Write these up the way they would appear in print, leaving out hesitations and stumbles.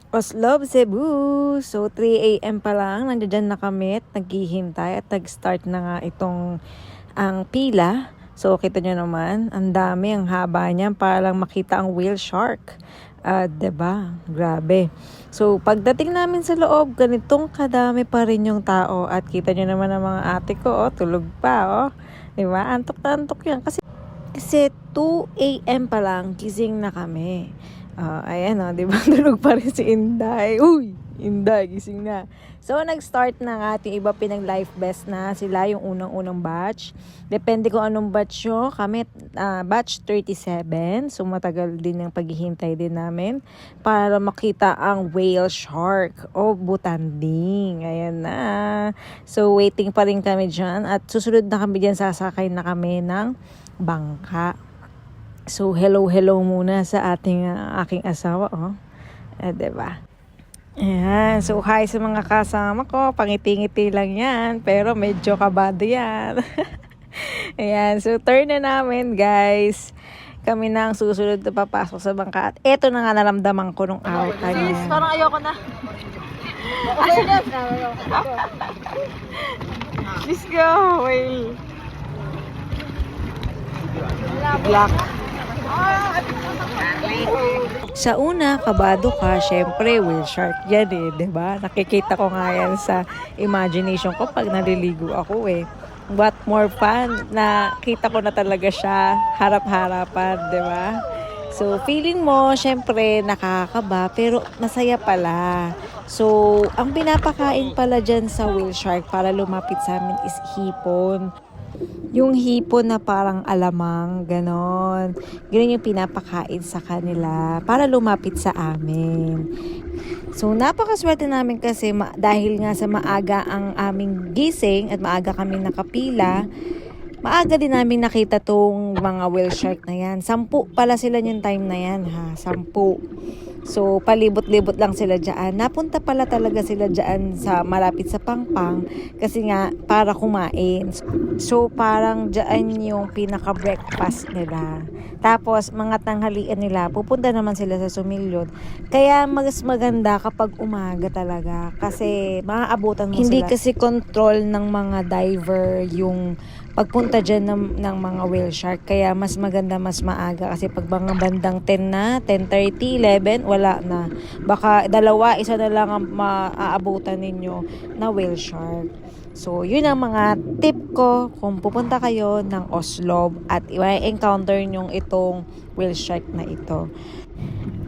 Oslob, Cebu. So, 3 a.m. pa lang, nandiyan na kami at naghihintay at nag-start na nga itong ang pila. So, kita nyo naman, ang dami, ang haba niya para lang makita ang whale shark. 'Di ba? Grabe. So, pagdating namin sa loob, ganitong kadami pa rin yung tao at kita nyo naman ang mga ate ko, tulog pa, 'Di ba? Antok na antok yan kasi 2 a.m. pa lang gising na kami. Ayan 'di ba? Tulog pa rin si Inday. Uy, Inday, gising na. So, nag-start na nga ating iba pinag-life best na. Sila yung unang-unang batch. Depende kung anong batch nyo. Kami, batch 37. So, matagal din yung paghihintay din namin para makita ang whale shark o butanding. Ayan na. So, waiting pa rin kami dyan. At susunod na kami dyan, sasakay na kami ng bangka. So, hello muna sa aking asawa, diba? Ayan. So, hi sa mga kasama ko. Pangiti-ngiti lang yan. Pero medyo kabado yan. Ayan. So, turn na namin, guys. Kami na ang susunod na papasok sa bangka. At eto na nga naramdaman ko nung araw kanya. Sis, parang ayoko na. Let's go. Whale. Black. Sa una, kabado ka, syempre, whale shark yan diba? Nakikita ko nga yan sa imagination ko pag naliligo ako What more fun, nakita ko na talaga siya, harap-harapan, diba? So, feeling mo, syempre, nakakaba, pero masaya pala. So, ang pinapakain pala dyan sa whale shark para lumapit sa amin is hipon. Yung hipon na parang alamang, ganon. Ganon yung pinapakain sa kanila para lumapit sa amin. So, napakaswerte namin kasi dahil nga sa maaga ang aming gising at maaga kami nakapila, maaga din namin nakita tong mga whale shark na yan. 10 pala sila yung time na yan, 10. So, palibot-libot lang sila dyan. Napunta pala talaga sila dyan sa malapit sa Pangpang kasi nga para kumain. So, parang dyan yung pinaka-breakfast nila. Tapos, mga tanghalian nila, pupunta naman sila sa Sumilyon. Kaya mas maganda kapag umaga talaga kasi maaabutan mo hindi sila. Hindi kasi control ng mga diver yung pagpunta dyan ng mga whale shark. Kaya mas maganda, mas maaga. Kasi pag mga bandang 10 na, 10:30, 11, wala na. Baka isa na lang ang maaabutan ninyo na whale shark. So, yun ang mga tip ko kung pupunta kayo ng Oslob at i-encounter nyo itong whale shark na ito.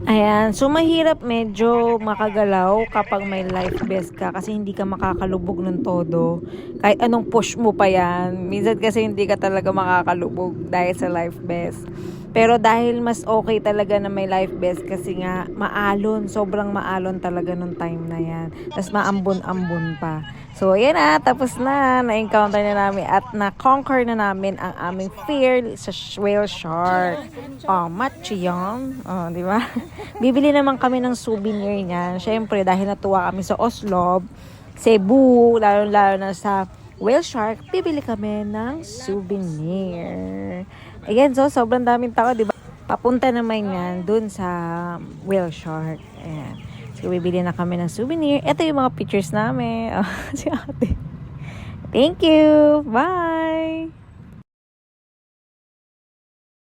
Ayan, so mahirap medyo makagalaw kapag may life vest ka kasi hindi ka makakalubog ng todo. Kahit anong push mo pa yan, minsan kasi hindi ka talaga makakalubog dahil sa life vest. Pero dahil mas okay talaga na may life vest kasi nga maalon, sobrang maalon talaga nung time na yan. Tapos maambon-ambon pa. So, ayan na, tapos na-encounter na namin at na-conquer na namin ang aming fear sa whale shark. Macho yan. Di ba? Bibili naman kami ng souvenir niyan. Syempre, dahil natuwa kami sa Oslob, Cebu, lalo-lalo na sa whale shark, bibili kami ng souvenir. Ayan, so sobrang daming tao, di ba? Papunta naman yan dun sa whale shark. Ayan. So, bibili na kami ng souvenir. Ito yung mga pictures namin. Si ate. Thank you. Bye!